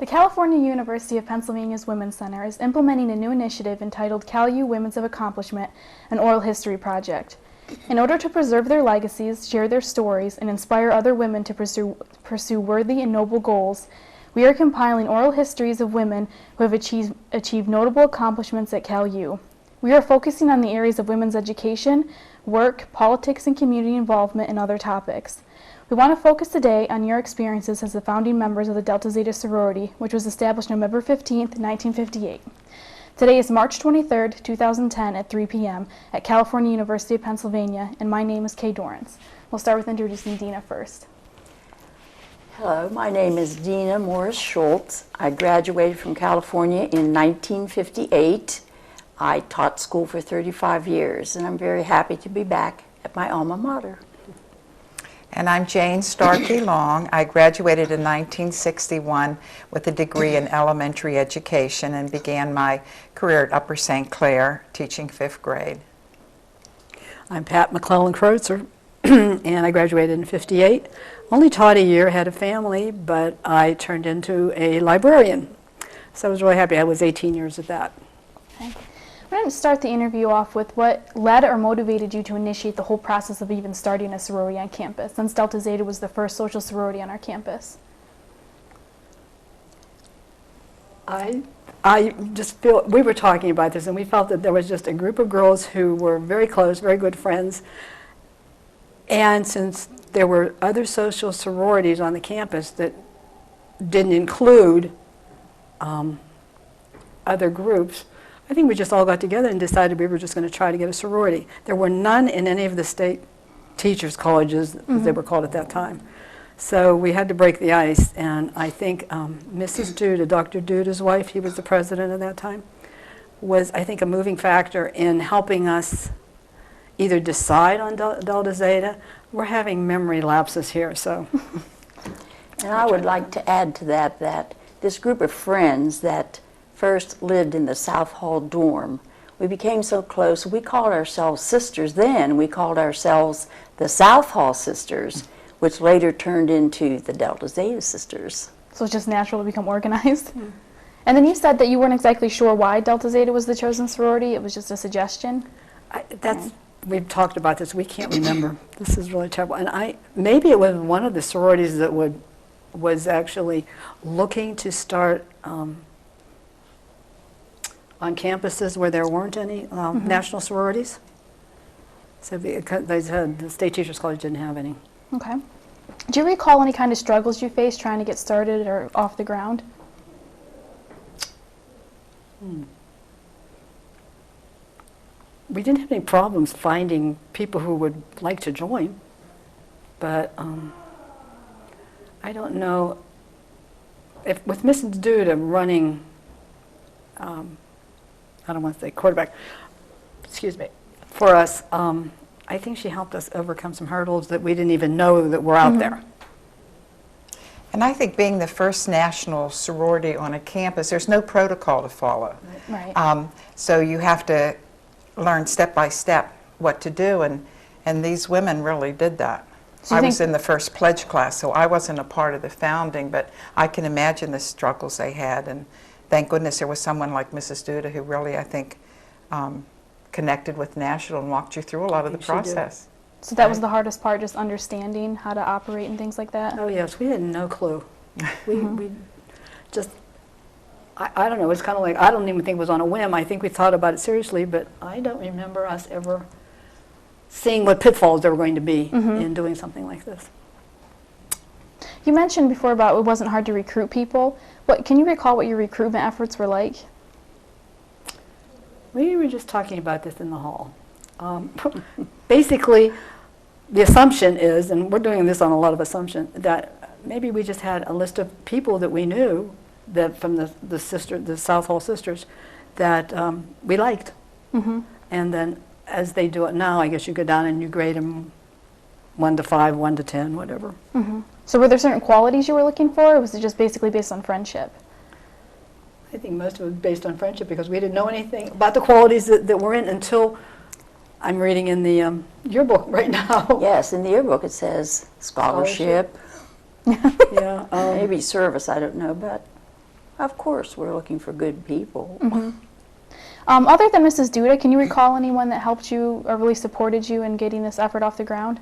The California University of Pennsylvania's Women's Center is implementing a new initiative entitled CalU Women's of Accomplishment, an oral history project. In order to preserve their legacies, share their stories, and inspire other women to pursue worthy and noble goals, we are compiling oral histories of women who have achieved notable accomplishments at CalU. We are focusing on the areas of women's education, work, politics, and community involvement, and other topics. We want to focus today on your experiences as the founding members of the Delta Zeta Sorority, which was established November 15th, 1958. Today is March 23rd, 2010 at 3 p.m. at California University of Pennsylvania, and my name is Kay Dorrance. We'll start with introducing Dina first. Hello, my name is Dina Morris Schultz. I graduated from California in 1958. I taught school for 35 years, and I'm very happy to be back at my alma mater. And I'm Jane Starkey Long. I graduated in 1961 with a degree in elementary education and began my career at Upper St. Clair teaching 5th grade. I'm Pat McClellan-Kreutzer, and I graduated in 58. Only taught a year, had a family, but I turned into a librarian. So I was really happy. I was 18 years at that. Okay. We're going to start the interview off with what led or motivated you to initiate the whole process of even starting a sorority on campus, since Delta Zeta was the first social sorority on our campus. I just feel, we were talking about this, and we felt that there was just a group of girls who were very close, very good friends. And since there were other social sororities on the campus that didn't include other groups, I think we just all got together and decided we were just going to try to get a sorority. There were none in any of the state teachers' colleges, as they were called at that time. So we had to break the ice, and I think Mrs. Duda, Dr. Duda's wife, he was the president at that time, was, I think, a moving factor in helping us either decide on Delta Zeta. We're having memory lapses here, so. And I would like to add to that that this group of friends that first lived in the South Hall dorm, we became so close, we called ourselves sisters then. We called ourselves the South Hall Sisters, which later turned into the Delta Zeta Sisters. So it's just natural to become organized. And then you said that you weren't exactly sure why Delta Zeta was the chosen sorority. It was just a suggestion. We've talked about this. We can't remember. This is really terrible. And maybe it was one of the sororities that was actually looking to start on campuses where there weren't any national sororities. So they said the State Teachers College didn't have any. Okay. Do you recall any kind of struggles you faced trying to get started or off the ground? We didn't have any problems finding people who would like to join, but I don't know if with Mrs. Duda running, I don't want to say quarterback, excuse me, for us, I think she helped us overcome some hurdles that we didn't even know that were out there. And I think being the first national sorority on a campus, there's no protocol to follow. Right. So you have to learn step by step what to do, and these women really did that. So I was in the first pledge class, so I wasn't a part of the founding, but I can imagine the struggles they had, and thank goodness there was someone like Mrs. Duda who really, I think, connected with National and walked you through a lot of the process. So that was the hardest part, just understanding how to operate and things like that? Oh yes, we had no clue. We just, I don't know, it's kind of like, I don't even think it was on a whim. I think we thought about it seriously, but I don't remember us ever seeing what pitfalls there were going to be in doing something like this. You mentioned before about it wasn't hard to recruit people. Can you recall what your recruitment efforts were like? We were just talking about this in the hall. Basically, the assumption is, and we're doing this on a lot of assumption, that maybe we just had a list of people that we knew that from the South Hall Sisters that we liked. And then as they do it now, I guess you go down and you grade them 1 to 5, 1 to 10, whatever. So were there certain qualities you were looking for, or was it just basically based on friendship? I think most of it was based on friendship because we didn't know anything about the qualities that were in until I'm reading in the yearbook right now. Yes, in the yearbook it says scholarship. Yeah. Maybe service, I don't know, but Of course, we're looking for good people. Other than Mrs. Duda, can you recall anyone that helped you or really supported you in getting this effort off the ground?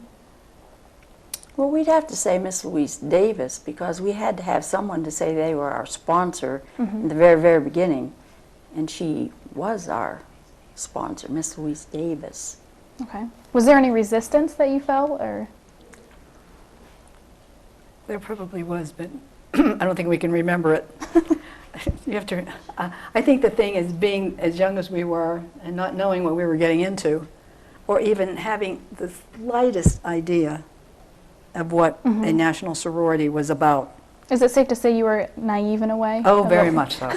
Well, we'd have to say Miss Louise Davis, because we had to have someone to say they were our sponsor in the very, very beginning. And she was our sponsor, Miss Louise Davis. Okay. Was there any resistance that you felt, or? There probably was, but I don't think we can remember it. You have to. I think the thing is, being as young as we were and not knowing what we were getting into, or even having the slightest idea of what a national sorority was about. Is it safe to say you were naive in a way? Oh, very much so.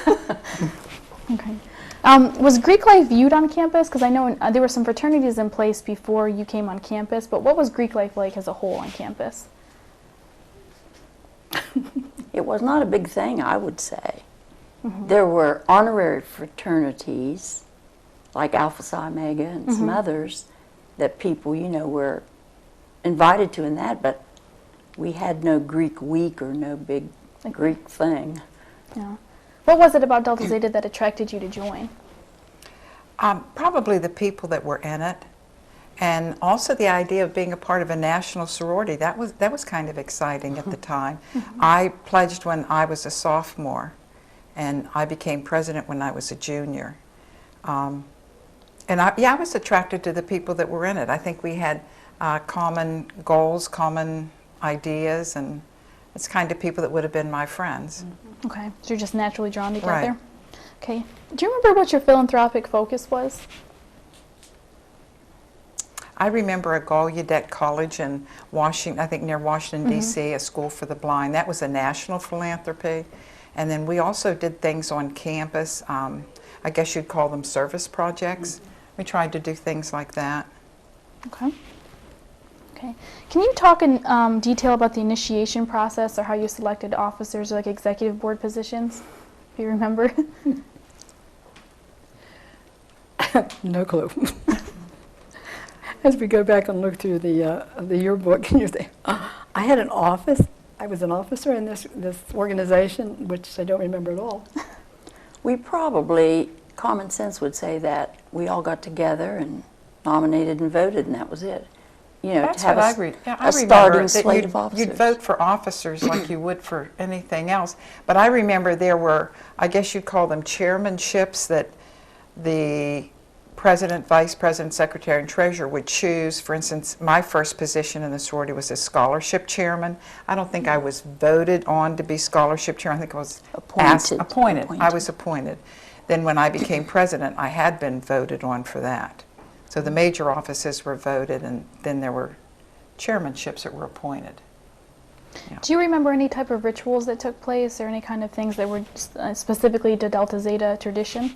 Okay. Was Greek life viewed on campus? Because I know there were some fraternities in place before you came on campus, but what was Greek life like as a whole on campus? It was not a big thing, I would say. There were honorary fraternities, like Alpha Psi Omega and some others, that people, you know, were invited to in that, but we had no Greek week or no big Greek thing. Yeah. What was it about Delta Zeta that attracted you to join? Probably the people that were in it, and also the idea of being a part of a national sorority. That was kind of exciting at the time. I pledged when I was a sophomore, and I became president when I was a junior. And I was attracted to the people that were in it. I think we had common goals, common ideas, and it's kind of people that would have been my friends. Okay, so you're just naturally drawn together? Right. Okay. Do you remember what your philanthropic focus was? I remember a Gallaudet College in Washington, I think near Washington, D.C., a school for the blind. That was a national philanthropy. And then we also did things on campus. I guess you'd call them service projects. We tried to do things like that. Okay. Okay. Can you talk in detail about the initiation process or how you selected officers or like executive board positions, if you remember? No clue. As we go back and look through the yearbook, and you think, I had an office. I was an officer in this organization, which I don't remember at all. We probably, common sense would say that we all got together and nominated and voted, and that was it. You know, That's to have what a, I read. Yeah, I a remember starting that slate of officers. you'd vote for officers like you would for anything else. But I remember there were, I guess you'd call them chairmanships, that the president, vice president, secretary, and treasurer would choose. For instance, my first position in the sorority was as scholarship chairman. I don't think I was voted on to be scholarship chairman. I think I was appointed. I was appointed. Then when I became president, I had been voted on for that. So the major offices were voted, and then there were chairmanships that were appointed. Yeah. Do you remember any type of rituals that took place or any kind of things that were specifically to Delta Zeta tradition?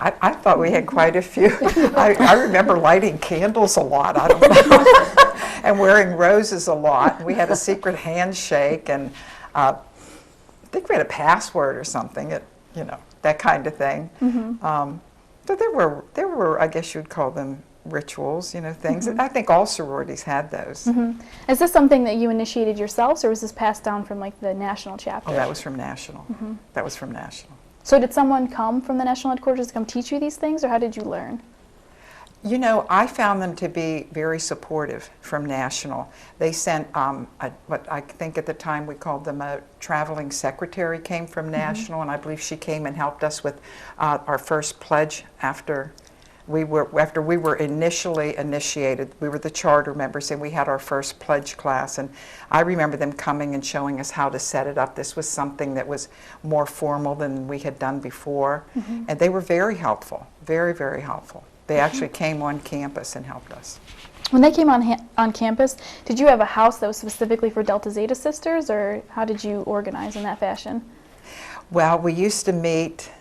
I thought we had quite a few. I remember lighting candles a lot, I don't know, and wearing roses a lot. We had a secret handshake, and I think we had a password or something, you know, that kind of thing. So there were, I guess you'd call them rituals, you know, things. I think all sororities had those. Is this something that you initiated yourselves, or was this passed down from like the national chapter? Oh, that was from national. That was from national. So did someone come from the national headquarters to come teach you these things, or how did you learn? You know, I found them to be very supportive from national. They sent what I think at the time we called them a traveling secretary, came from national, and I believe she came and helped us with our first pledge after we were initially initiated. We were the charter members, and we had our first pledge class, and I remember them coming and showing us how to set it up. This was something that was more formal than we had done before, and they were very helpful, very, very helpful. They actually came on campus and helped us. When they came on campus, did you have a house that was specifically for Delta Zeta sisters, or how did you organize in that fashion? Well, we used to meet,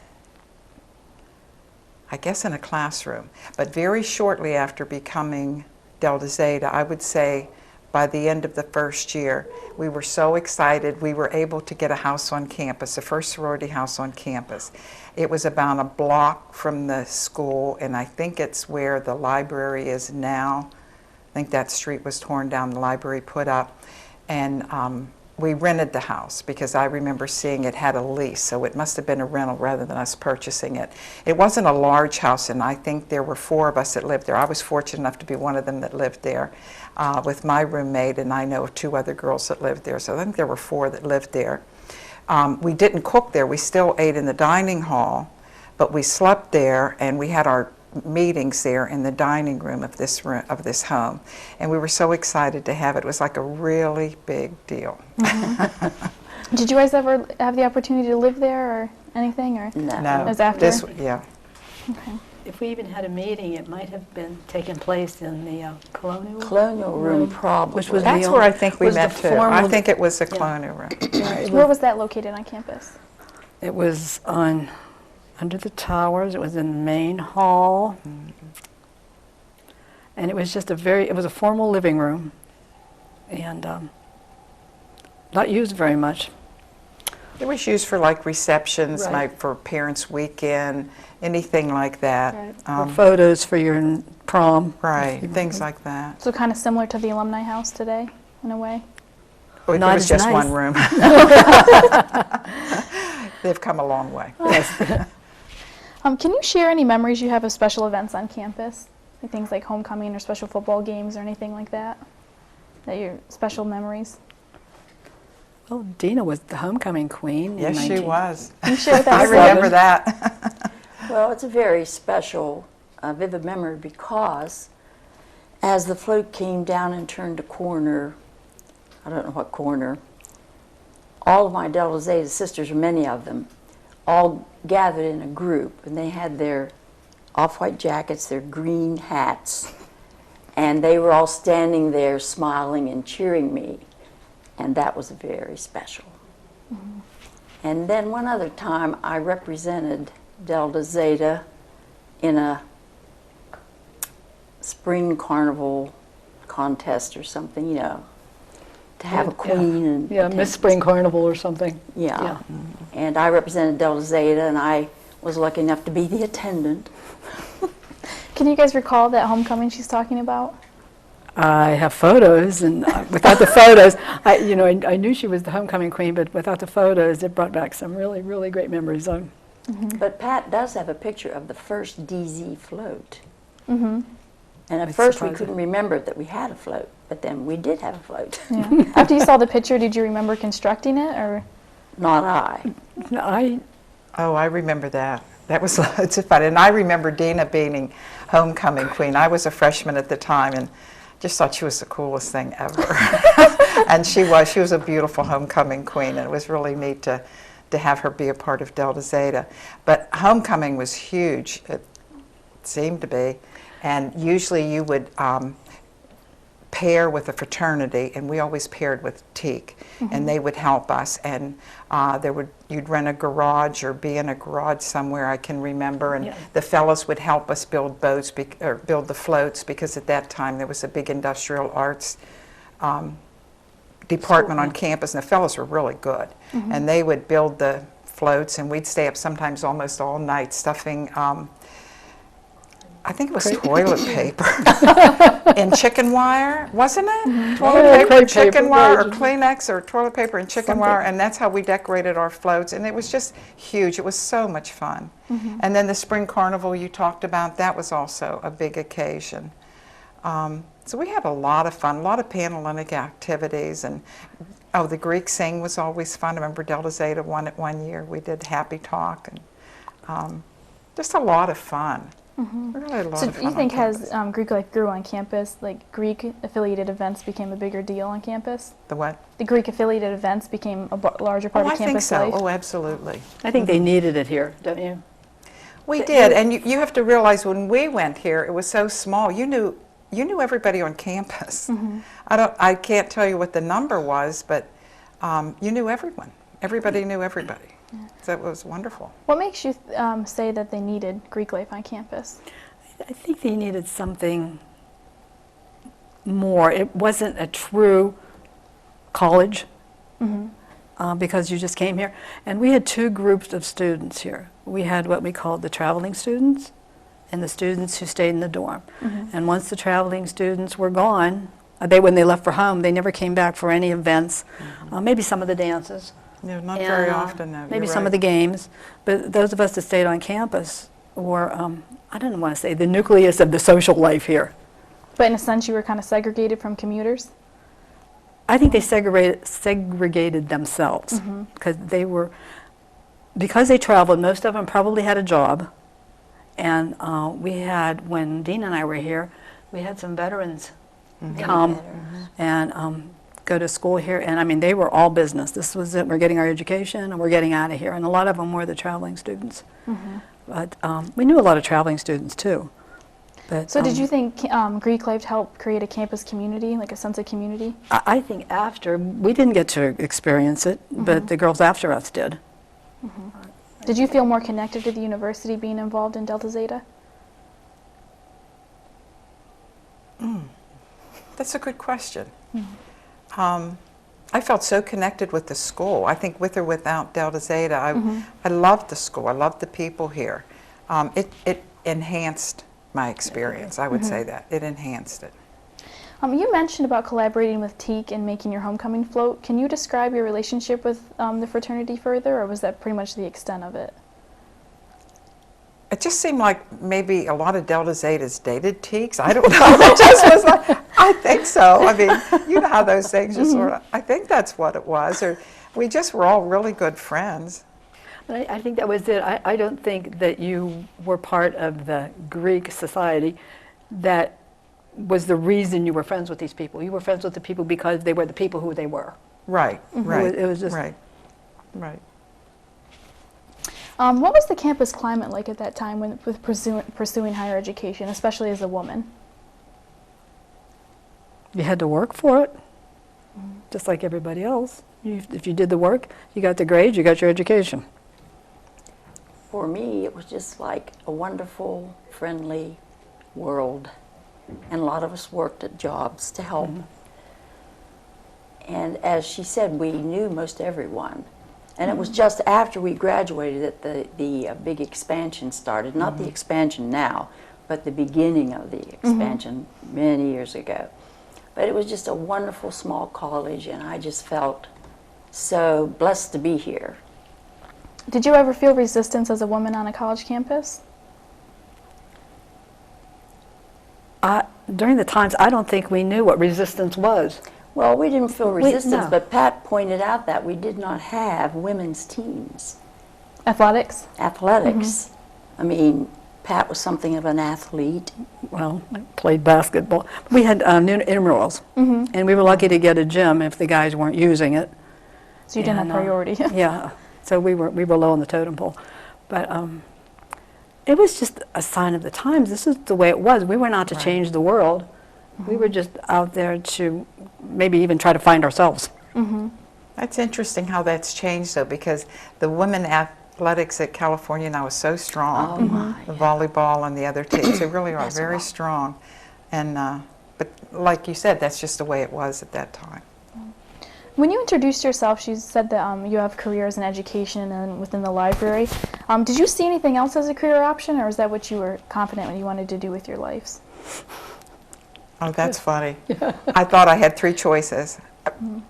I guess, in a classroom, but very shortly after becoming Delta Zeta, I would say by the end of the first year, we were so excited we were able to get a house on campus, the first sorority house on campus. It was about a block from the school, and I think it's where the library is now. I think that street was torn down, the library put up. And we rented the house because I remember seeing it had a lease, so it must have been a rental rather than us purchasing it. It wasn't a large house, and I think there were 4 of us that lived there. I was fortunate enough to be one of them that lived there with my roommate, and I know of 2 other girls that lived there, so I think there were 4 that lived there. We didn't cook there. We still ate in the dining hall, but we slept there, and we had our meetings there in the dining room of this home, and we were so excited to have it. It was like a really big deal. Did you guys ever have the opportunity to live there or anything, or No. it was after? Yeah. Okay. If we even had a meeting, it might have been taking place in the Colonial room, probably. Which was That's the where I only- think we was the met too. I formal- think it was the colonial room. Where was that located on campus? It was under the towers. It was in the main hall. And it was just it was a formal living room, and not used very much. It was used for like receptions, Right. like for parents' weekend, anything like that. Or photos for your prom. Right, things like that. So kind of similar to the alumni house today, in a way. But it Not was as just nice. one room. They've come a long way. Can you share any memories you have of special events on campus? Like things like homecoming or special football games or anything like that? That your special memories? Well, Dina was the homecoming queen. in Yes, she 19 was. Can you share with I us? remember that. Well, it's a very special, vivid memory because as the float came down and turned a corner, I don't know what corner, all of my Delta Zeta sisters, or many of them, all gathered in a group, and they had their off-white jackets, their green hats, and they were all standing there smiling and cheering me, and that was very special. Mm-hmm. And then one other time I represented Delta Zeta in a spring carnival contest or something, to have a queen and Yeah, Miss Spring Carnival or something. yeah. And I represented Delta Zeta, and I was lucky enough to be the attendant. Can you guys recall that homecoming she's talking about? I have photos, and without the photos, I knew she was the homecoming queen, but without the photos, it brought back some really, really great memories. But Pat does have a picture of the first DZ float. Mm-hmm. And at That's first we surprising. couldn't remember that we had a float, but then we did have a float. Yeah. After you saw the picture, did you remember constructing it, or? Not I. Oh, I remember that. That was loads of fun. And I remember Dina being homecoming queen. I was a freshman at the time and just thought she was the coolest thing ever. And she was a beautiful homecoming queen, and it was really neat to have her be a part of Delta Zeta. But homecoming was huge, it seemed to be. And usually you would pair with a fraternity, and we always paired with Teak, and they would help us. And you'd rent a garage or be in a garage somewhere, I can remember, and the fellows would help us build boats or build the floats, because at that time there was a big industrial arts department on campus, and the fellows were really good. And they would build the floats, and we'd stay up sometimes almost all night stuffing I think it was toilet paper and chicken wire, wasn't it? Toilet paper, crepe chicken paper, wire, or right. Kleenex, or toilet paper and chicken wire, and that's how we decorated our floats, and it was just huge. It was so much fun. And then the spring carnival you talked about, that was also a big occasion. So we had a lot of fun, a lot of Panhellenic activities, and the Greek sing was always fun. I remember Delta Zeta won it one year. We did Happy Talk, and just a lot of fun. Really a lot So of do fun you on think campus. as Greek life grew on campus, like Greek affiliated events became a bigger deal on campus? The what? The Greek affiliated events became a larger part Oh, of I think campus so. life? Oh, absolutely. I think they needed it here, don't you? We did, and you have to realize when we went here, it was so small. You knew everybody on campus. I can't tell you what the number was, but you knew everyone. Everybody knew everybody. So it was wonderful. What makes you say that they needed Greek life on campus? I think they needed something more. It wasn't a true college because you just came here. And we had 2 groups of students here. We had what we called the traveling students and the students who stayed in the dorm. And once the traveling students were gone, When they left for home, they never came back for any events, maybe some of the dances. No, not and, very often, no. Maybe You're some right. of the games. But those of us that stayed on campus were, I don't want to say, the nucleus of the social life here. But in a sense, you were kind of segregated from commuters? I think they segregated themselves because they traveled. Most of them probably had a job, and we had, when Dean and I were here, we had some veterans come and go to school here, and I mean they were all business. This was it. We're getting our education and we're getting out of here, and a lot of them were the traveling students. But we knew a lot of traveling students too. But, So did you think Greek life helped create a campus community, like a sense of community? I think after, we didn't get to experience it, but the girls after us did. Did you feel more connected to the university being involved in Delta Zeta? That's a good question. I felt so connected with the school. I think with or without Delta Zeta, I loved the school. I loved the people here. It enhanced my experience, I would say that. It enhanced it. You mentioned about collaborating with Teak and making your homecoming float. Can you describe your relationship with the fraternity further, or was that pretty much the extent of it? It just seemed like maybe a lot of Delta Zetas dated Teaks. I don't know. It just was like, I think so. I mean, you know how those things just sort of, I think that's what it was. Or we just were all really good friends. I think that was it. I don't think that you were part of the Greek society that was the reason you were friends with these people. You were friends with the people because they were the people who they were. Right, right. It was just... Right, right. What was the campus climate like at that time with pursuing higher education, especially as a woman? You had to work for it, just like everybody else. If you did the work, you got the grades, you got your education. For me, it was just like a wonderful, friendly world. And a lot of us worked at jobs to help. And as she said, we knew most everyone. And it was just after we graduated that the big expansion started. Not the expansion now, but the beginning of the expansion many years ago. But it was just a wonderful small college, and I just felt so blessed to be here. Did you ever feel resistance as a woman on a college campus? During the times, I don't think we knew what resistance was. Well, we didn't feel resistance, no. but Pat pointed out that we did not have women's teams. Athletics? Athletics. I mean, Pat was something of an athlete. Well, I played basketball. We had intramurals, and we were lucky to get a gym if the guys weren't using it. So you didn't have priority. Yeah, so we were low on the totem pole. But it was just a sign of the times. This is the way it was. We were not to change the world. We were just out there to maybe even try to find ourselves. That's interesting how that's changed, though, because the women athletics at California now is so strong. Oh, my. The volleyball and the other teams, they really are That's very right. strong. And but like you said, that's just the way it was at that time. When you introduced yourself, you said that you have careers in education and within the library. Did you see anything else as a career option, or is that what you were confident you wanted to do with your lives? Oh, that's funny. I thought I had three choices.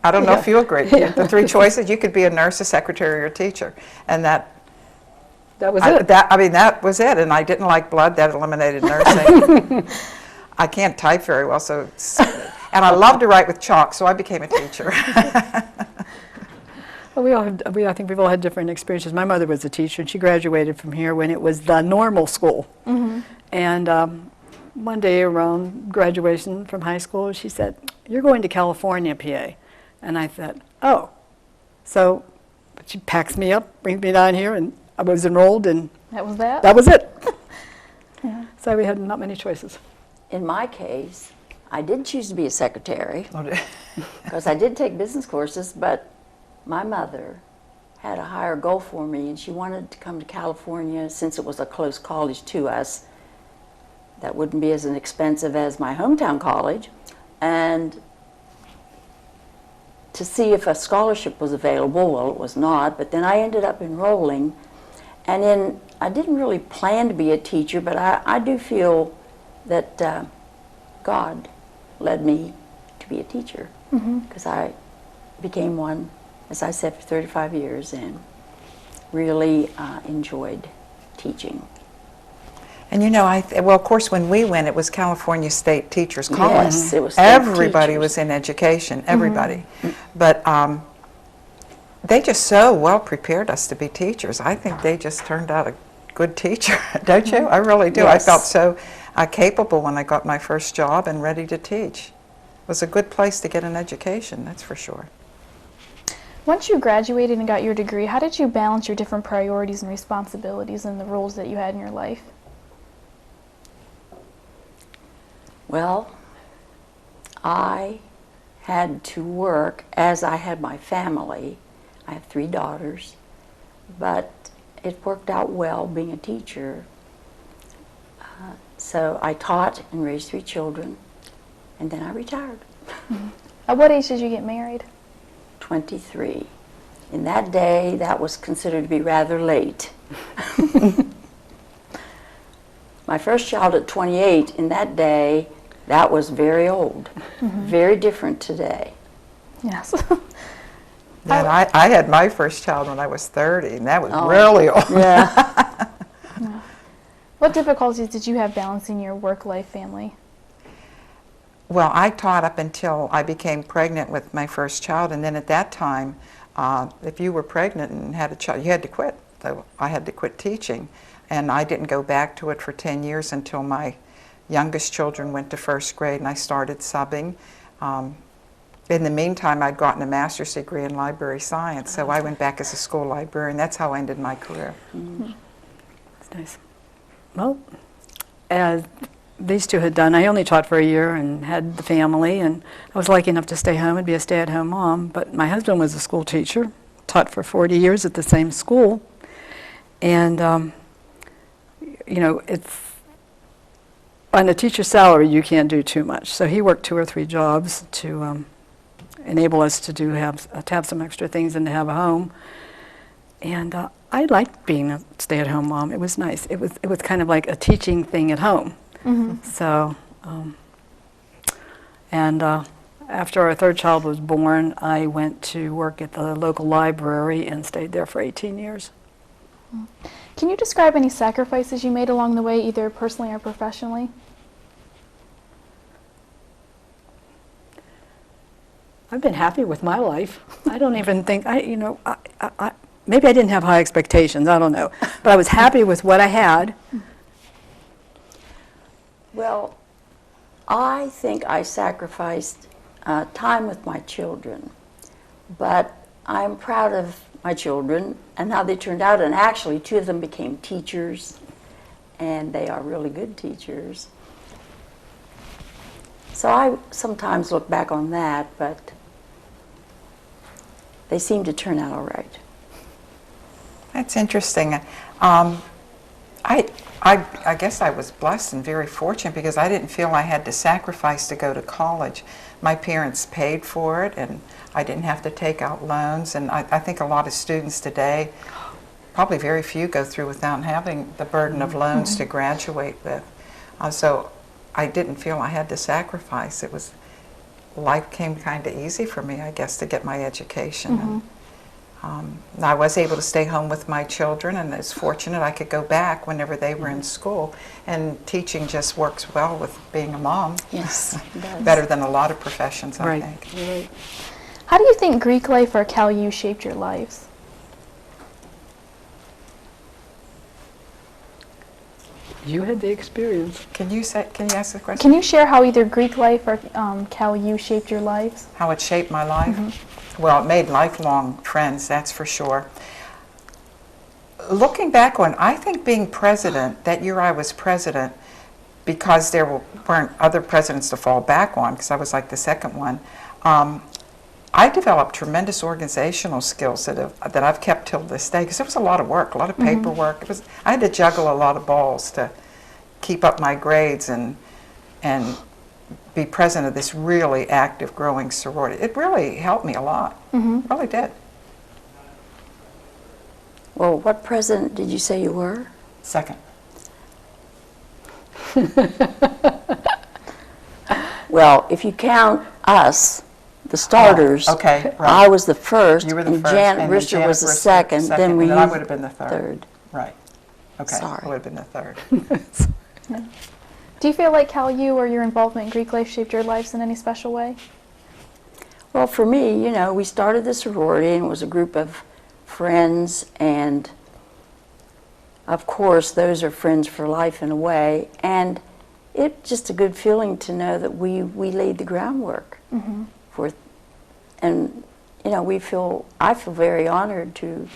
I don't know if you agree. The three choices, you could be a nurse, a secretary, or a teacher. And that was it. that was it. And I didn't like blood. That eliminated nursing. I can't type very well, and I love to write with chalk, so I became a teacher. Well, I think we've all had different experiences. My mother was a teacher, and she graduated from here when it was the normal school. And one day around graduation from high school, she said, "You're going to California, PA." And I said, "Oh." So she packs me up, brings me down here, and I was enrolled, and That was that? that was it. So we had not many choices. In my case, I did choose to be a secretary because I did take business courses, but my mother had a higher goal for me, and she wanted to come to California since it was a close college to us. That wouldn't be as inexpensive as my hometown college, and to see if a scholarship was available. Well, it was not, but then I ended up enrolling, and then I didn't really plan to be a teacher, but I do feel that God led me to to be a teacher, because I became one, as I said, for 35 years and really enjoyed teaching. And you know, well, of course, when we went, it was California State Teachers College. Yes, it was state Everybody teachers. was in education, everybody. But they just so well prepared us to be teachers. I think they just turned out a good teacher, don't you? I really do. Yes. I felt so capable when I got my first job and ready to teach. It was a good place to get an education, that's for sure. Once you graduated and got your degree, how did you balance your different priorities and responsibilities and the roles that you had in your life? Well, I had to work as I had my family. I have 3 daughters, but it worked out well being a teacher. So I taught and raised 3 children, and then I retired. At what age did you get married? 23. In that day, that was considered to be rather late. My first child at 28, in that day, that was very old. Very different today. Yes. And I had my first child when I was 30, and that was really old. Yeah. What difficulties did you have balancing your work-life family? Well, I taught up until I became pregnant with my first child, and then at that time, if you were pregnant and had a child, you had to quit. So I had to quit teaching, and I didn't go back to it for 10 years until my youngest children went to first grade, and I started subbing. In the meantime, I'd gotten a master's degree in library science, so I went back as a school librarian. That's how I ended my career. That's nice. Well, as these two had done, I only taught for a year and had the family, and I was lucky enough to stay home and be a stay-at-home mom. But my husband was a school teacher, taught for 40 years at the same school, and you know, it's on a teacher's salary you can't do too much. So he worked 2 or 3 jobs to enable us to have some extra things and to have a home. And I liked being a stay-at-home mom. It was nice. It was kind of like a teaching thing at home. So, after our 3rd child was born, I went to work at the local library and stayed there for 18 years. Can you describe any sacrifices you made along the way, either personally or professionally? I've been happy with my life. I don't even think, maybe I didn't have high expectations, I don't know. But I was happy with what I had. Well, I think I sacrificed time with my children, but I'm proud of my children and how they turned out, and actually 2 of them became teachers, and they are really good teachers. So I sometimes look back on that, but they seem to turn out all right. That's interesting. I guess I was blessed and very fortunate because I didn't feel I had to sacrifice to go to college. My parents paid for it, and I didn't have to take out loans. And I think a lot of students today, probably very few, go through without having the burden of loans to graduate with. So I didn't feel I had to sacrifice. Life came kind of easy for me, I guess, to get my education. And I was able to stay home with my children, and I was fortunate I could go back whenever they were in school. And teaching just works well with being a mom. Yes, it does. Better than a lot of professions, I think. Right. How do you think Greek life or Cal U shaped your lives? You had the experience. Can you ask the question? Can you share how either Greek life or Cal U shaped your lives? How it shaped my life? Well, it made lifelong friends, that's for sure. Looking back on, I think being president, that year I was president, because there weren't other presidents to fall back on, because I was like the second one, I developed tremendous organizational skills that I've kept till this day, because it was a lot of work, a lot of paperwork. I had to juggle a lot of balls to keep up my grades and be president of this really active, growing sorority. It really helped me a lot. It really did. Well, what president did you say you were? Second. Well, if you count us, the starters. Oh, okay, right. I was the first, You were the and first, Janet and then Brister Janet was the Brister second. Then we and then I would have been the third. third. Right. Okay. Sorry. I would have been the third. Do you feel like Cal U or your involvement in Greek life shaped your lives in any special way? Well, for me, you know, we started the sorority, and it was a group of friends, and of course, those are friends for life in a way. And it's just a good feeling to know that we laid the groundwork for, and you know, I feel very honored to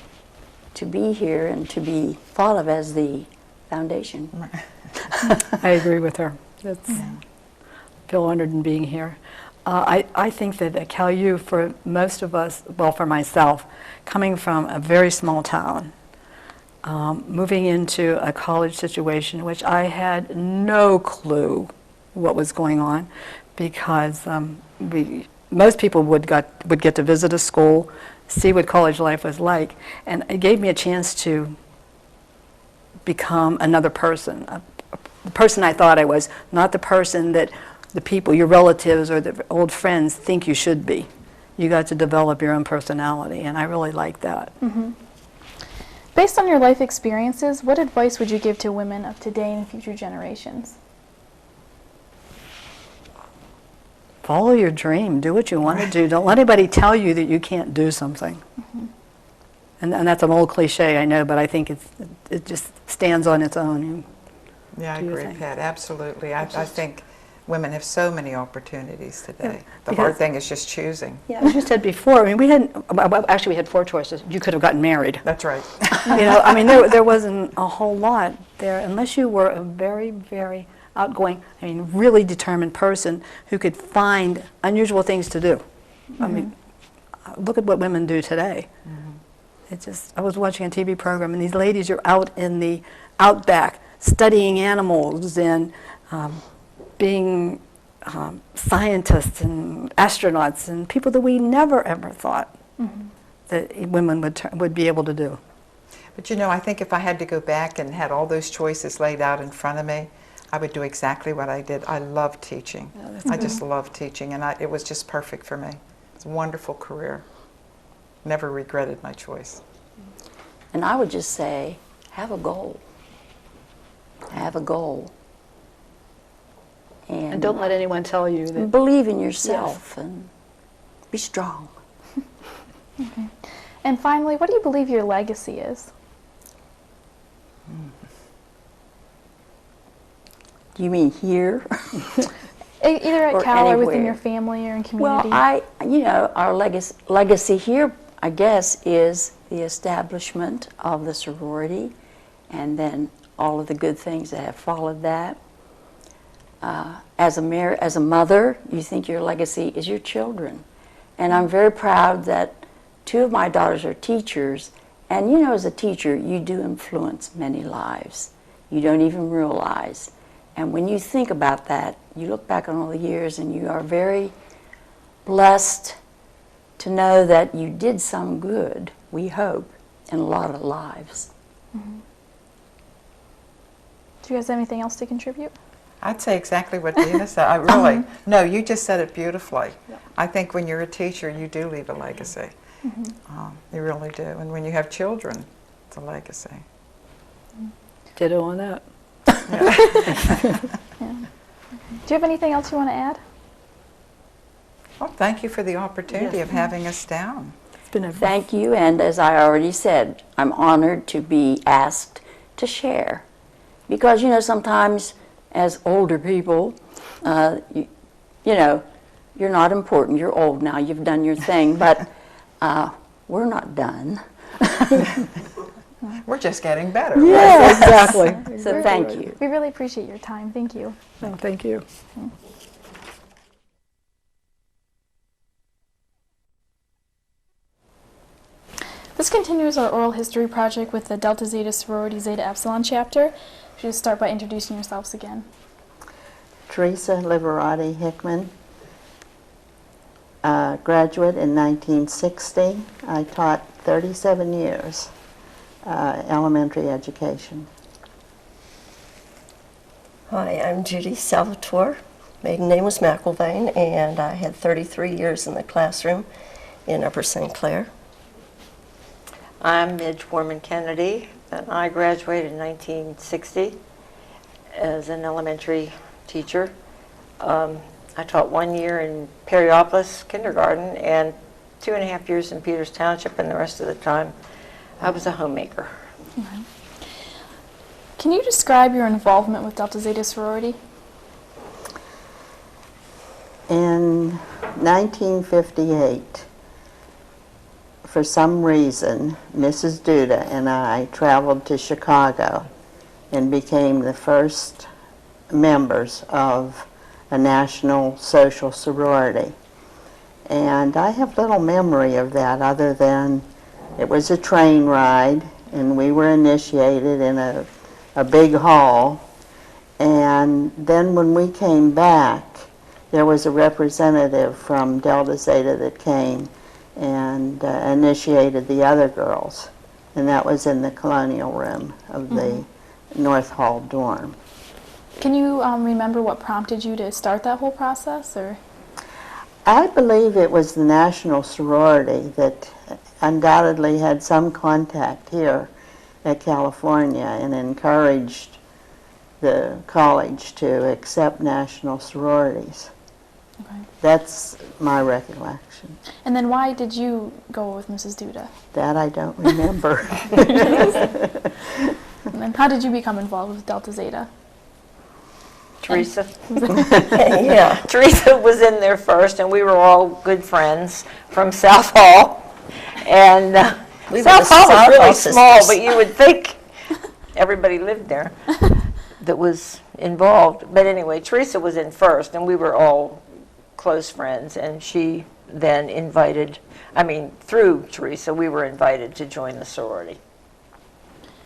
be here and to be thought of as the foundation. I agree with her. I feel honored in being here. I think that at Cal U, for most of us, well, for myself, coming from a very small town, moving into a college situation in which I had no clue what was going on, because most people would get to visit a school, see what college life was like, and it gave me a chance to become another person, the person I thought I was, not the person that the people, your relatives or the old friends think you should be. You got to develop your own personality, and I really like that. Based on your life experiences, what advice would you give to women of today and future generations? Follow your dream. Do what you want to do. Don't let anybody tell you that you can't do something. And that's an old cliche, I know, but I think it just stands on its own. Yeah, I Do you agree, think? Pat. Absolutely. I think women have so many opportunities today. The because- hard thing is just choosing. Yeah, as you said before, I mean, we had 4 choices. You could have gotten married. That's right. You know, I mean, there wasn't a whole lot there, unless you were a very, very outgoing, I mean, really determined person who could find unusual things to do. I mean, look at what women do today. I was watching a TV program, and these ladies are out in the outback studying animals and being scientists and astronauts and people that we never ever thought that women would be able to do. But you know, I think if I had to go back and had all those choices laid out in front of me, I would do exactly what I did. I love teaching. I just love teaching, and it was just perfect for me. It's a wonderful career. Never regretted my choice. And I would just say, have a goal. Have a goal. And don't let anyone tell you that. Believe in yourself and be strong. And finally, what do you believe your legacy is? Do you mean here? Either at Or Cal or within anywhere. your family or in community. Well, our legacy here, I guess, is the establishment of the sorority, and then all of the good things that have followed that. As a mother, you think your legacy is your children. And I'm very proud that 2 of my daughters are teachers, and you know, as a teacher, you do influence many lives. You don't even realize. And when you think about that, you look back on all the years, and you are very blessed to know that you did some good, we hope, in a lot of lives. Do you guys have anything else to contribute? I'd say exactly what Dina said. I really, no, you just said it beautifully. I think when you're a teacher, you do leave a legacy. You really do. And when you have children, it's a legacy. Ditto on that. Do you have anything else you want to add? Well, thank you for the opportunity of having us down. It's been a Thank you, and as I already said, I'm honored to be asked to share. Because, you know, sometimes as older people, you know, you're not important, you're old now, you've done your thing, but we're not done. We're just getting better. Yes, exactly. So thank you. We really appreciate your time. Thank you. Oh, thank you. This continues our oral history project with the Delta Zeta Sorority Zeta Epsilon chapter. You should just start by introducing yourselves again. Teresa Liverati Hickman, graduate in 1960. I taught 37 years elementary education. Hi, I'm Judy Salvatore, maiden name was McIlvain, and I had 33 years in the classroom in Upper St. Clair. I'm Midge Foreman Kennedy, and I graduated in 1960 as an elementary teacher. I taught 1 year in Perryopolis kindergarten and 2.5 years in Peters Township, and the rest of the time I was a homemaker. Okay. Can you describe your involvement with Delta Zeta Sorority? In 1958, for some reason, Mrs. Duda and I traveled to Chicago and became the first members of a national social sorority. And I have little memory of that other than it was a train ride and we were initiated in a big hall. And then when we came back, there was a representative from Delta Zeta that came and initiated the other girls. And that was in the colonial room of the North Hall dorm. Can you remember what prompted you to start that whole process, or? I believe it was the national sorority that undoubtedly had some contact here at California and encouraged the college to accept national sororities. Okay. That's my recollection. And then why did you go with Mrs. Duda? That I don't remember. And then how did you become involved with Delta Zeta? Teresa. Yeah. Teresa was in there first, and we were all good friends from South Hall. And We were South the Hall was South really Hall small, sisters. but you would think everybody lived there that was involved. But anyway, Teresa was in first, and we were all close friends. And she then through Teresa, we were invited to join the sorority.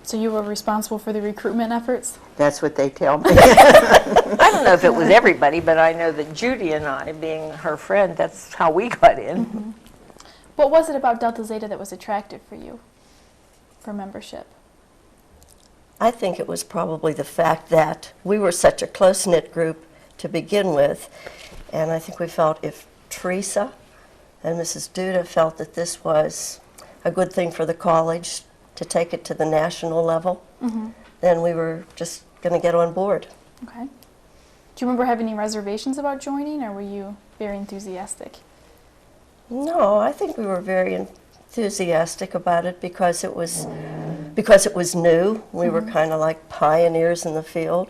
So you were responsible for the recruitment efforts? That's what they tell me. I don't know if it was everybody, but I know that Judy and I, being her friend, that's how we got in. What was it about Delta Zeta that was attractive for you for membership? I think it was probably the fact that we were such a close-knit group to begin with, and I think we felt if Teresa and Mrs. Duda felt that this was a good thing for the college to take it to the national level, then we were just going to get on board. Okay. Do you remember having any reservations about joining, or were you very enthusiastic? No, I think we were very enthusiastic about it because it was new. We were kind of like pioneers in the field.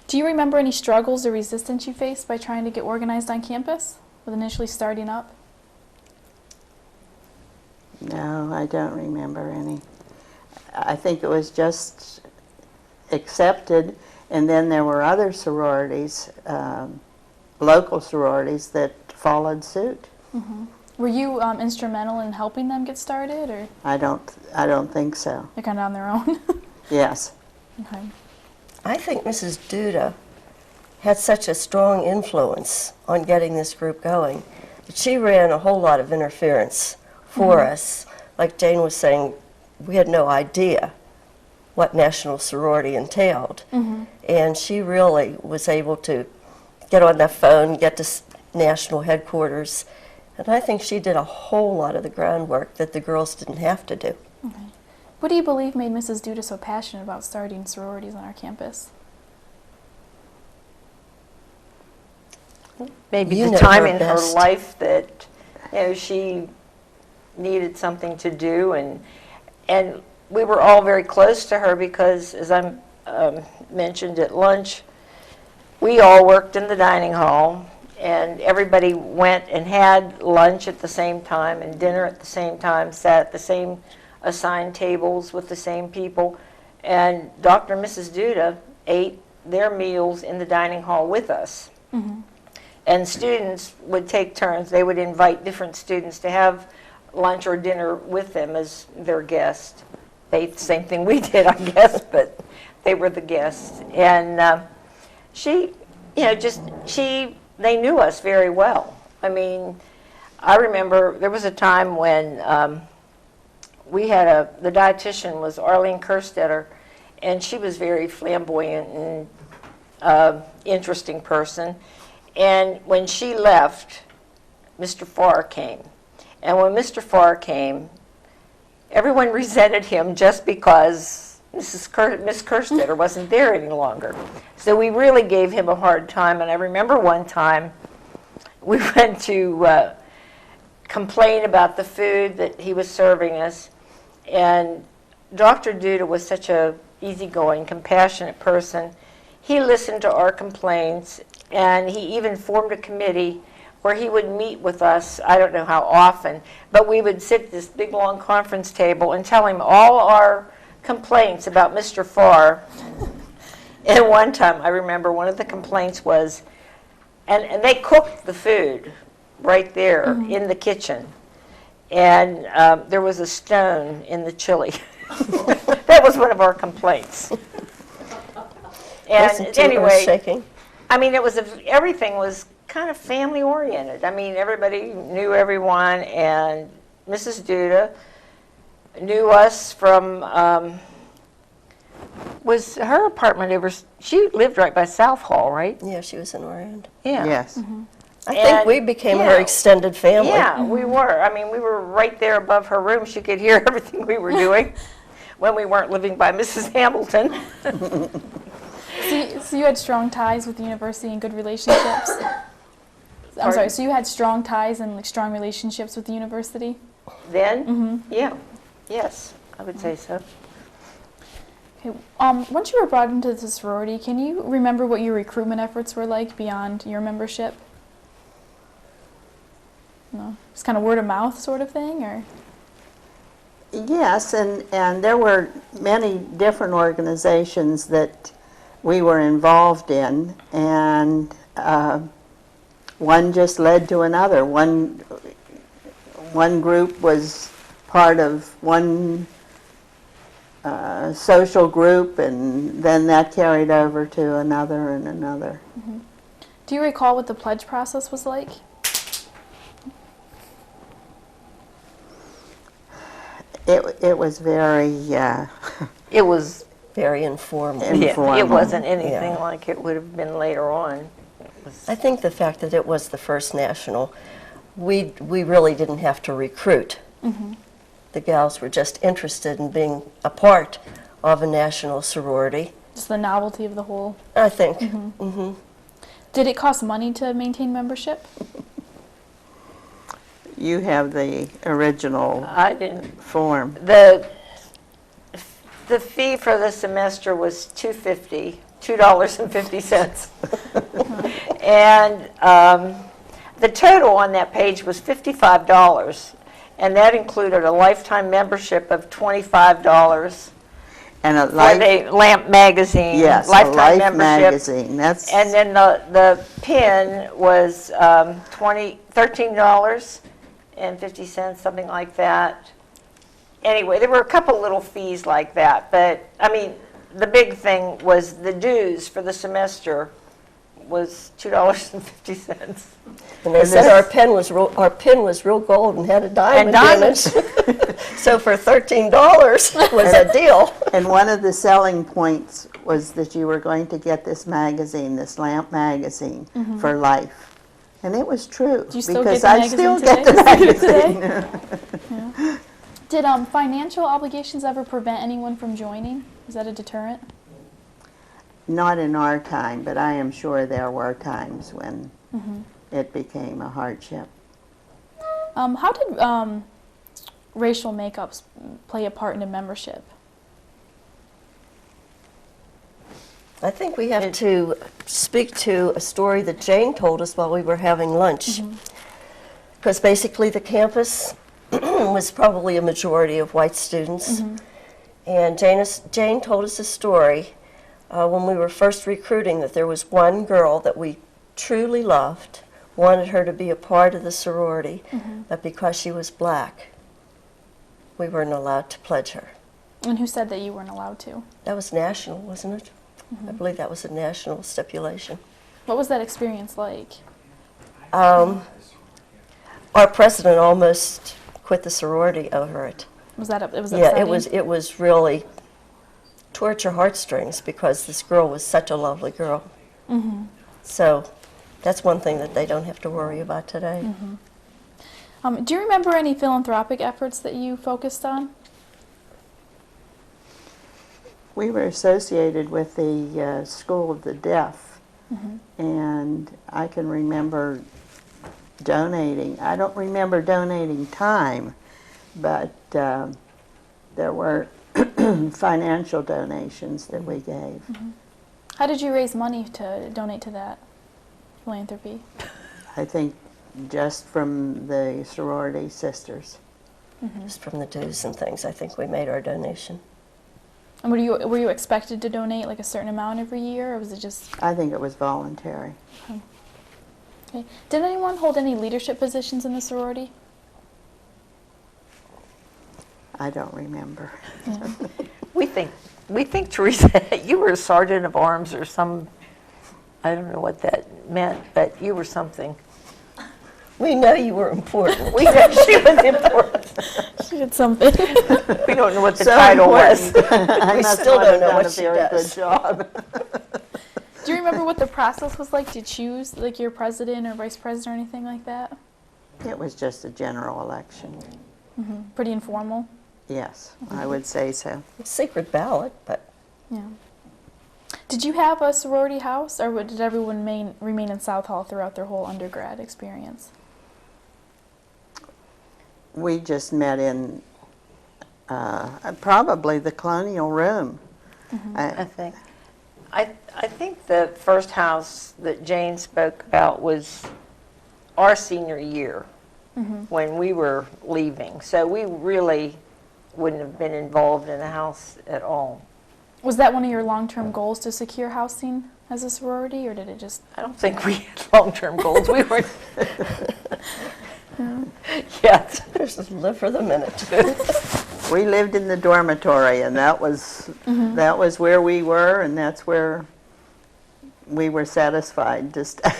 Do you remember any struggles or resistance you faced by trying to get organized on campus with initially starting up? No, I don't remember any. I think it was just accepted, and then there were other sororities, local sororities, that followed suit. Were you instrumental in helping them get started, or I don't think so. they're kind of on their own? Yes. Okay. I think Mrs. Duda had such a strong influence on getting this group going that she ran a whole lot of interference for us. Like Jane was saying, we had no idea what national sorority entailed. And she really was able to get on the phone, get to national headquarters, and I think she did a whole lot of the groundwork that the girls didn't have to do. Okay. What do you believe made Mrs. Duda so passionate about starting sororities on our campus? Maybe You the know time her in her best. life that she needed something to do, and we were all very close to her because, as I mentioned at lunch, we all worked in the dining hall, and everybody went and had lunch at the same time and dinner at the same time, sat at the same assigned tables with the same people, and Dr. and Mrs. Duda ate their meals in the dining hall with us. And students would take turns. They would invite different students to have lunch or dinner with them as their guest. They ate the same thing we did, I guess, but they were the guests. And they knew us very well. I mean, I remember there was a time when the dietitian was Arlene Kerstetter, and she was very flamboyant and interesting person. And when she left, Mr. Farr came. And when Mr. Farr came, everyone resented him just because Miss Kerstetter wasn't there any longer. So we really gave him a hard time. And I remember one time we went to complain about the food that he was serving us. And Dr. Duda was such a easygoing, compassionate person. He listened to our complaints, and he even formed a committee where he would meet with us, I don't know how often, but we would sit at this big long conference table and tell him all our complaints about Mr. Farr. And one time, I remember one of the complaints was, and they cooked the food right there in the kitchen, and there was a stone in the chili. That was one of our complaints. Wasn't And too anyway, earth-shaking. I mean, everything was kind of family-oriented. I mean, everybody knew everyone, and Mrs. Duda knew us from, was her apartment over, she lived right by South Hall, right? Yeah, she was in our end. Yeah. Yes. I think And, we became yeah. her extended family. Yeah, we were. I mean, we were right there above her room. She could hear everything we were doing when we weren't living by Mrs. Hamilton. So you had strong ties with the university and good relationships? I'm sorry, so you had strong ties and like strong relationships with the university? Then, yeah, yes, I would say so. Okay. Once you were brought into the sorority, can you remember what your recruitment efforts were like beyond your membership? No, just kind of word of mouth sort of thing, or? Yes, and there were many different organizations that we were involved in, and one just led to another. One group was part of one social group, and then that carried over to another and another. Do you recall what the pledge process was like? It was very It was, Very informal. informal. it wasn't anything Yeah. like it would have been later on. I think the fact that it was the first national, we really didn't have to recruit. The gals were just interested in being a part of a national sorority, Just the novelty of the whole. I think. Did it cost money to maintain membership? You have the original I didn't. form. The fee for the semester was $2.50. And the total on that page was $55, and that included a lifetime membership of $25 And a for life, the Lamp magazine, yes, a lifetime life membership. magazine. That's And then the pin was $13.50, something like that. Anyway, there were a couple little fees like that, but I mean, the big thing was the dues for the semester was $2.50. And they said our pin was real gold and had a diamond in it. So for $13 was a deal. And one of the selling points was that you were going to get this magazine, this Lamp magazine, for life. And it was true. Do you still because get the I magazine still today? get the magazine. Yeah. Did financial obligations ever prevent anyone from joining? Was that a deterrent? Not in our time, but I am sure there were times when it became a hardship. How did racial makeups play a part in a membership? I think we have to speak to a story that Jane told us while we were having lunch. Because basically the campus was probably a majority of white students. And Jane told us a story when we were first recruiting that there was one girl that we truly loved, wanted her to be a part of the sorority, but because she was black, we weren't allowed to pledge her. And who said that you weren't allowed to? That was national, wasn't it? I believe that was a national stipulation. What was that experience like? Our president almost quit the sorority over it. Was that it was Yeah, upsetting? it was really towards your heartstrings because this girl was such a lovely girl. So that's one thing that they don't have to worry about today. Do you remember any philanthropic efforts that you focused on? We were associated with the School of the Deaf, and I can remember donating. I don't remember donating time, but there were financial donations that we gave. How did you raise money to donate to that philanthropy? I think just from the sorority sisters. Just from the dues and things, I think we made our donation. And were you expected to donate like a certain amount every year, or was it just? I think it was voluntary. Okay. Did anyone hold any leadership positions in the sorority? I don't remember. We think, Teresa, you were a sergeant of arms or some, I don't know what that meant, but you were something. We know you were important. We know she was important. She did something. We don't know what the So title was. I We must still not don't have know done what a she very does. good job. Do you remember what the process was like to choose like your president or vice president or anything like that? It was just a general election. Pretty informal. Yes, I would say so. Secret ballot, but Yeah. Did you have a sorority house, or did everyone remain in South Hall throughout their whole undergrad experience? We just met in probably the Colonial Room. I think. I think the first house that Jane spoke about was our senior year when we were leaving. So we really wouldn't have been involved in a house at all. Was that one of your long-term goals to secure housing as a sorority, or did it just? I don't think we had long-term goals. We were. Yes. just live for the minute. We lived in the dormitory, and that was where we were, and that's where we were satisfied to stay.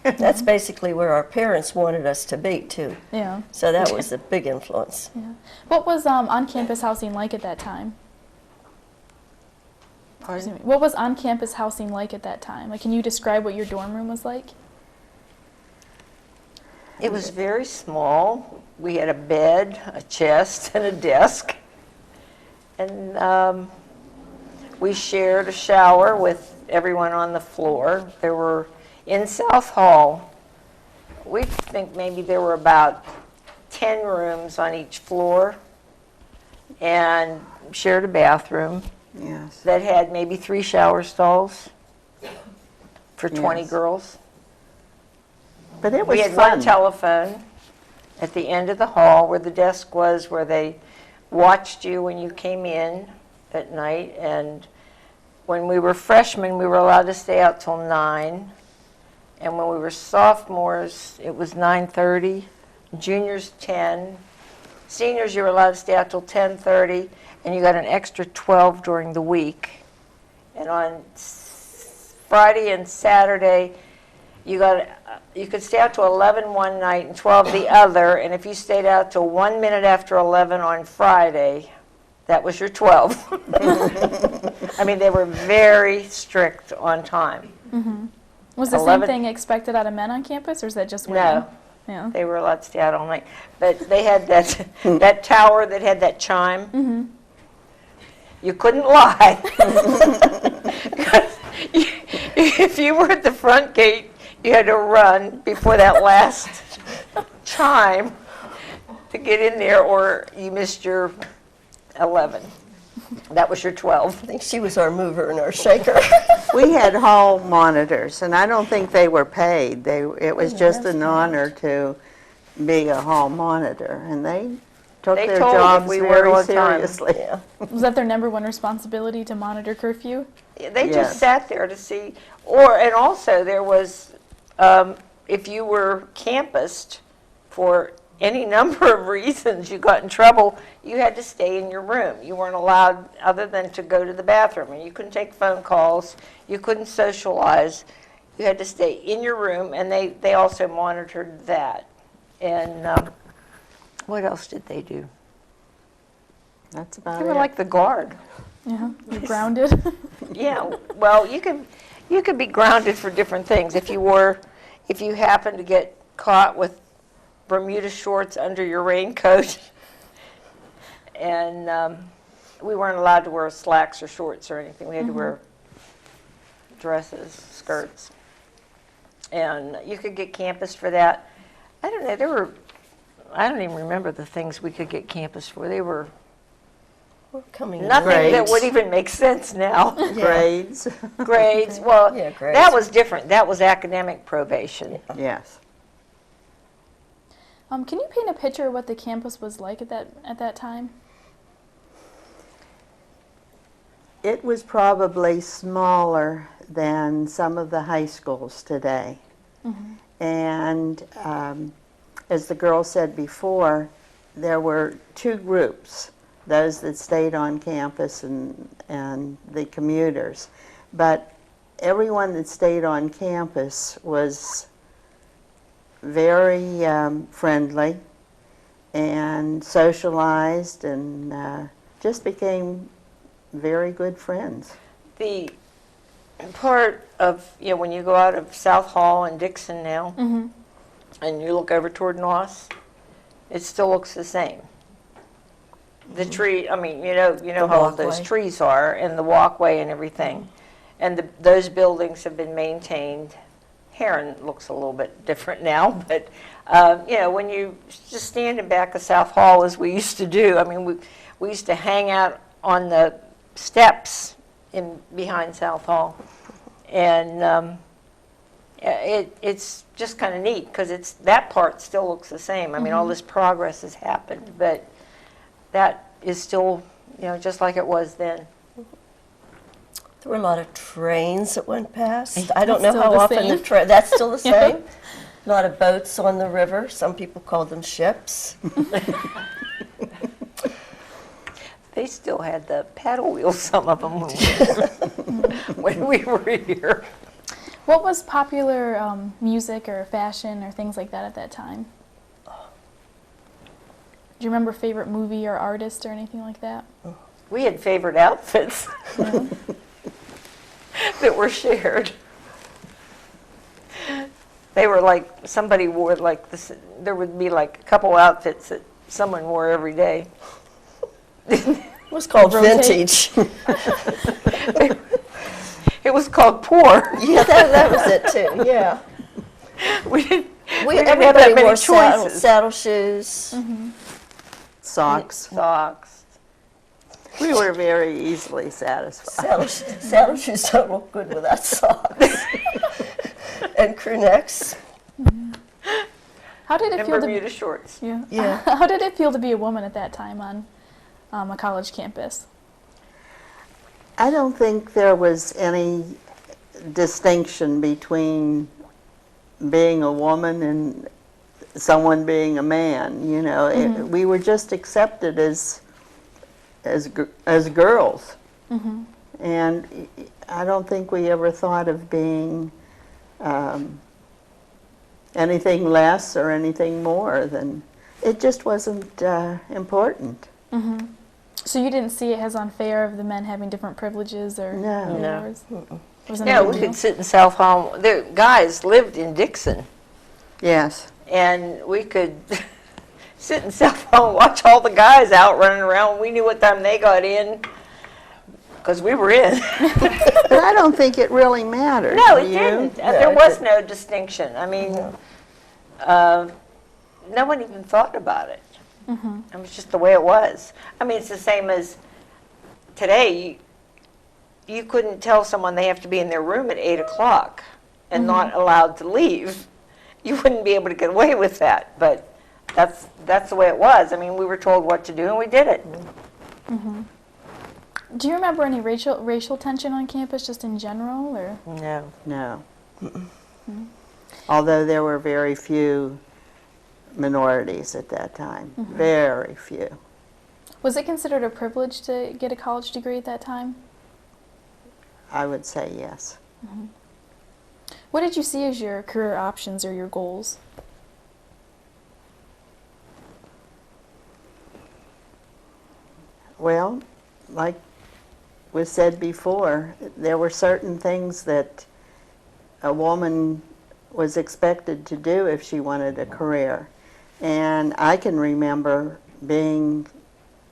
That's basically where our parents wanted us to be, too. Yeah. So that was a big influence. Yeah. What was on-campus housing like at that time? Excuse me. What was on-campus housing like at that time? Like, can you describe what your dorm room was like? It was very small. We had a bed, a chest, and a desk. And we shared a shower with everyone on the floor. There were, in South Hall, we think maybe there were about 10 rooms on each floor, and shared a bathroom Yes. that had maybe 3 shower stalls for 20 Yes. girls. But it was We had fun. one telephone at the end of the hall where the desk was, where they watched you when you came in at night. And when we were freshmen, we were allowed to stay out till 9. And when we were sophomores, it was 9:30. Juniors, 10. Seniors, you were allowed to stay out till 10:30, and you got an extra 12 during the week. And on Friday and Saturday, you could stay out till 11 one night and 12 the other, and if you stayed out till 1 minute after 11 on Friday, that was your 12. I mean, they were very strict on time. Was the 11 same thing expected out of men on campus, or is that just women? No, Yeah. they were allowed to stay out all night. But they had that, that tower that had that chime. You couldn't lie. 'Cause if you were at the front gate, you had to run before that last chime to get in there, or you missed your 11. That was your 12. I think she was our mover and our shaker. We had hall monitors, and I don't think they were paid. It was just an honor to be a hall monitor, and they took They their told if jobs we were very on time. seriously. Yeah. Was that their number one responsibility, to monitor curfew? They Yes. just sat there to see, and also there was, if you were campused for any number of reasons, you got in trouble, you had to stay in your room. You weren't allowed other than to go to the bathroom, and you couldn't take phone calls, you couldn't socialize. You had to stay in your room, and they also monitored that. And what else did they do? That's about They it. were like the guard. Yeah, you're grounded. Yeah, well, you could be grounded for different things. If you happen to get caught with Bermuda shorts under your raincoat, and we weren't allowed to wear slacks or shorts or anything. We had to wear dresses, skirts, and you could get campus for that. I don't know. I don't even remember the things we could get campus for. They were We're coming in. nothing that Grades. would even make sense now. Grades, Grades, well, Yeah, grades. that was different. That was academic probation. yes. Can you paint a picture of what the campus was like at that time? It was probably smaller than some of the high schools today. And as the girl said before, there were two groups, those that stayed on campus and the commuters. But everyone that stayed on campus was very friendly and socialized and just became very good friends. The part of, when you go out of South Hall and Dixon now, and you look over toward Noss, it still looks the same. The tree, I mean, you know how old those walkway. trees are, and the walkway and everything. And those buildings have been maintained. Heron looks a little bit different now, but, when you just stand in back of South Hall, as we used to do, I mean, we used to hang out on the steps behind South Hall. And it's just kind of neat, because that part still looks the same. I mean, all this progress has happened, but that is still, just like it was then. There were a lot of trains that went past. I don't know Still how the often same. that's still the same. A lot of boats on the river. Some people called them ships. They still had the paddle wheels, some of them, when we were here. What was popular music or fashion or things like that at that time? Do you remember favorite movie or artist or anything like that? We had favorite outfits that were shared. They were like, somebody wore like this, there would be like a couple outfits that someone wore every day. It was called Rotate. vintage. It was called poor. Yeah, that was it too. Yeah. We didn't have Everybody that many wore choices. saddle shoes. Socks. Socks. We were very easily satisfied. Saddle shoes don't look good without socks. And crew necks. How did it And feel Bermuda shorts. Yeah. Yeah. How did it feel to be a woman at that time on a college campus? I don't think there was any distinction between being a woman and someone being a man. We were just accepted as girls, and I don't think we ever thought of being anything less or anything more than. It just wasn't important. So you didn't see it as unfair of the men having different privileges or No. rewards? Wasn't Yeah, a big we deal? could sit in South Hall. The guys lived in Dixon, Yes. and we could sit in South Hall and watch all the guys out running around. We knew what time they got in, because we were in. But I don't think it really mattered. No, do it you? didn't. No, There it was didn't. no distinction. I mean, no one even thought about it. It was just the way it was. I mean, it's the same as today. You couldn't tell someone they have to be in their room at 8 o'clock and not allowed to leave. You wouldn't be able to get away with that, but that's the way it was. I mean, we were told what to do, and we did it. Do you remember any racial tension on campus, just in general, or? No. No. Although there were very few minorities at that time. Very few. Was it considered a privilege to get a college degree at that time? I would say yes. What did you see as your career options or your goals? Well, like was said before, there were certain things that a woman was expected to do if she wanted a career. And I can remember being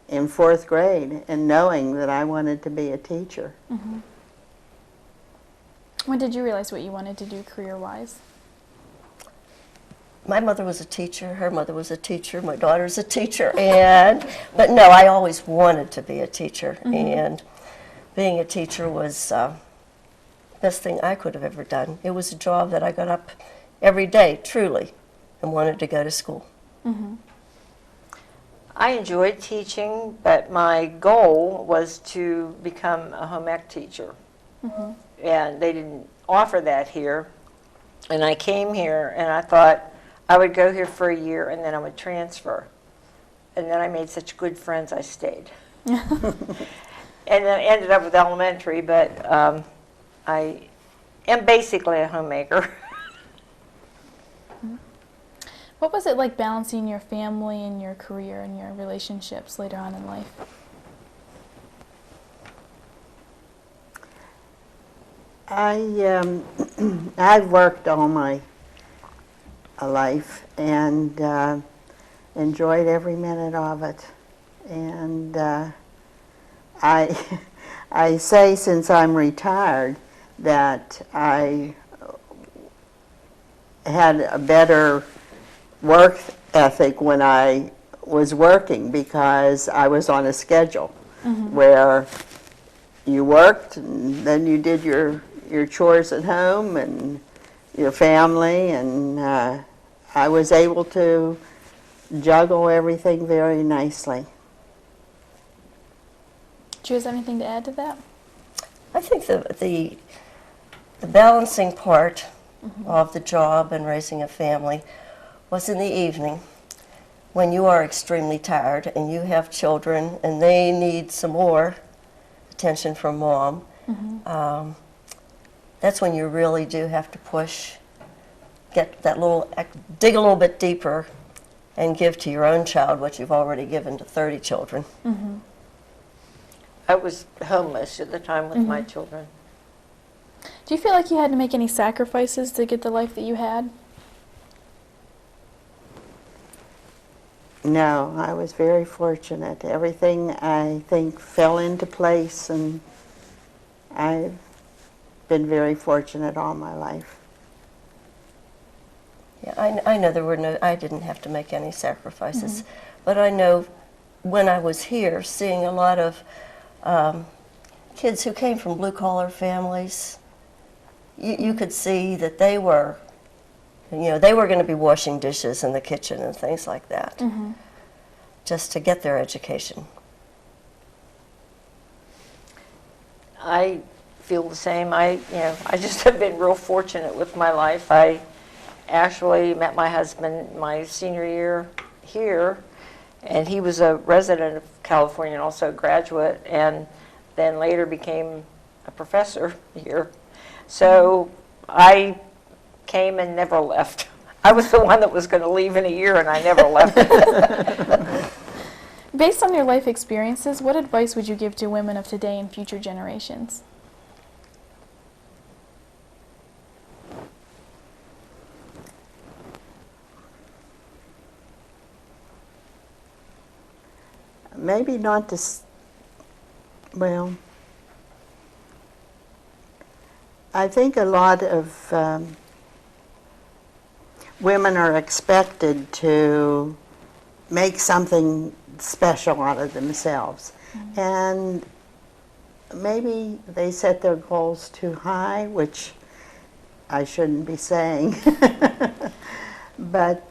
in 4th grade and knowing that I wanted to be a teacher. Mm-hmm. When did you realize what you wanted to do career-wise? My mother was a teacher, her mother was a teacher, my daughter's a teacher, but no, I always wanted to be a teacher, and being a teacher was the best thing I could have ever done. It was a job that I got up every day, truly, and wanted to go to school. Mm-hmm. I enjoyed teaching, but my goal was to become a home ec teacher. Mm-hmm. And they didn't offer that here. And I came here and I thought I would go here for a year and then I would transfer. And then I made such good friends I stayed. And then I ended up with elementary, but I am basically a homemaker. What was it like balancing your family and your career and your relationships later on in life? I've worked all my life and enjoyed every minute of it. And I say, since I'm retired, that I had a better work ethic when I was working, because I was on a schedule where you worked and then you did your chores at home and your family, and I was able to juggle everything very nicely. Do you guys have anything to add to that? I think the balancing part of the job and raising a family was in the evening, when you are extremely tired and you have children and they need some more attention from mom. That's when you really do have to push, dig a little bit deeper, and give to your own child what you've already given to 30 children. I was home most of the time with my children. Do you feel like you had to make any sacrifices to get the life that you had? No, I was very fortunate. Everything, I think, fell into place, and I've been very fortunate all my life. Yeah, I know I didn't have to make any sacrifices, but I know when I was here, seeing a lot of kids who came from blue-collar families, you could see that they were going to be washing dishes in the kitchen and things like that, just to get their education. I feel the same. I just have been real fortunate with my life. I actually met my husband my senior year here, and he was a resident of California and also a graduate, and then later became a professor here. So I came and never left. I was the one that was going to leave in a year, and I never left. Based on your life experiences, what advice would you give to women of today and future generations? Maybe not to, well, I think a lot of women are expected to make something special out of themselves. And maybe they set their goals too high, which I shouldn't be saying. But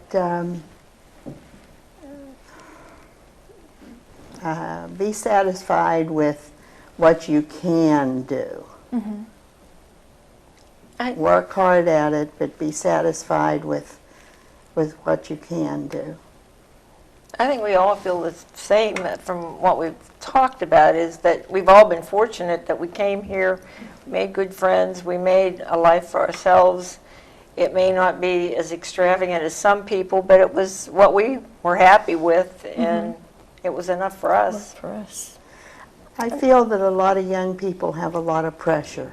be satisfied with what you can do. Work hard at it, but be satisfied with what you can do. I think we all feel the same from what we've talked about, is that we've all been fortunate that we came here, made good friends, we made a life for ourselves. It may not be as extravagant as some people, but it was what we were happy with, and it was enough for us. I feel that a lot of young people have a lot of pressure.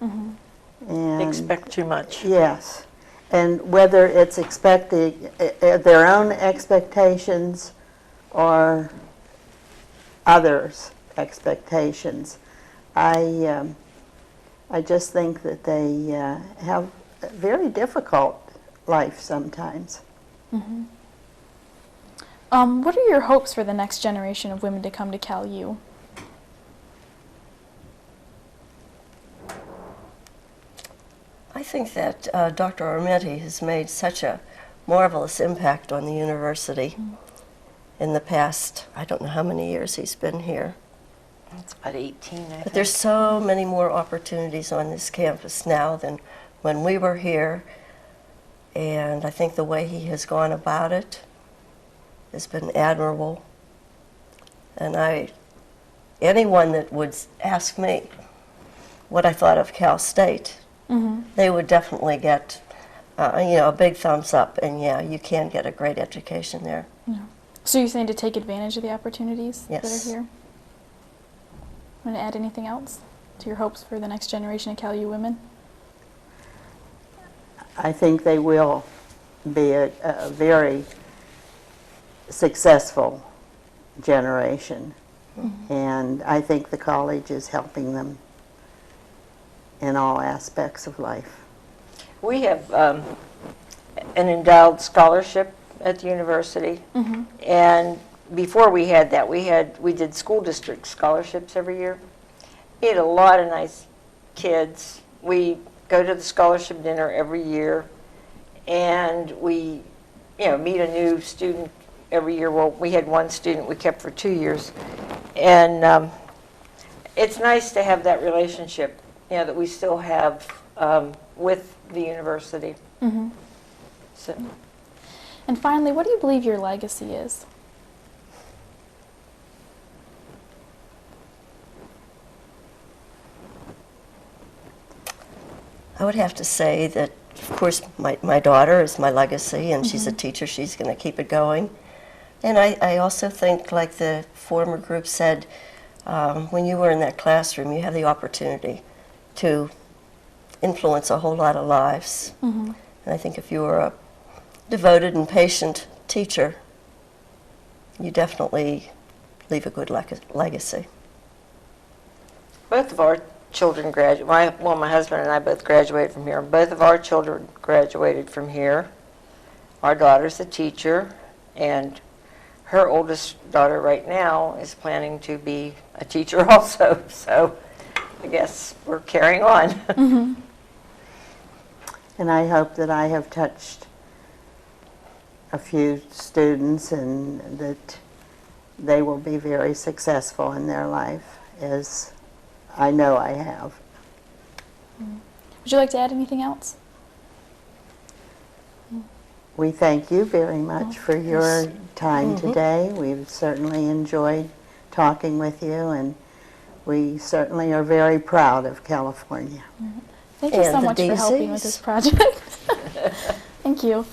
And Expect too much. yes, and whether it's expecting their own expectations or others' expectations, I just think that they have a very difficult life sometimes. What are your hopes for the next generation of women to come to Cal U? I think that Dr. Armetti has made such a marvelous impact on the university in the past, I don't know how many years he's been here. It's about 18, I think. But there's so many more opportunities on this campus now than when we were here. And I think the way he has gone about it has been admirable. And anyone that would ask me what I thought of Cal State, they would definitely get, a big thumbs up. And yeah, you can get a great education there. So you're saying to take advantage of the opportunities that Yes. are here? Want to add anything else to your hopes for the next generation of Cal U women? I think they will be a very successful generation. And I think the college is helping them in all aspects of life. We have an endowed scholarship at the university, and before we had that, we did school district scholarships every year. We had a lot of nice kids. We go to the scholarship dinner every year, and we, meet a new student every year. Well, we had one student we kept for 2 years, and it's nice to have that relationship, that we still have with the university. So. And finally, what do you believe your legacy is? I would have to say that, of course, my daughter is my legacy, and she's a teacher. She's going to keep it going. And I also think, like the former group said, when you were in that classroom, you have the opportunity to influence a whole lot of lives. And I think if you were a devoted and patient teacher, you definitely leave a good legacy. Both of our children graduated. My husband and I both graduated from here. Both of our children graduated from here. Our daughter's a teacher, and her oldest daughter right now is planning to be a teacher also. So I guess we're carrying on. And I hope that I have touched a few students and that they will be very successful in their life, as I know I have. Would you like to add anything else? We thank you very much for your time today. We've certainly enjoyed talking with you, and we certainly are very proud of California. Thank you so And the much for helping with DZs. this project. Thank you.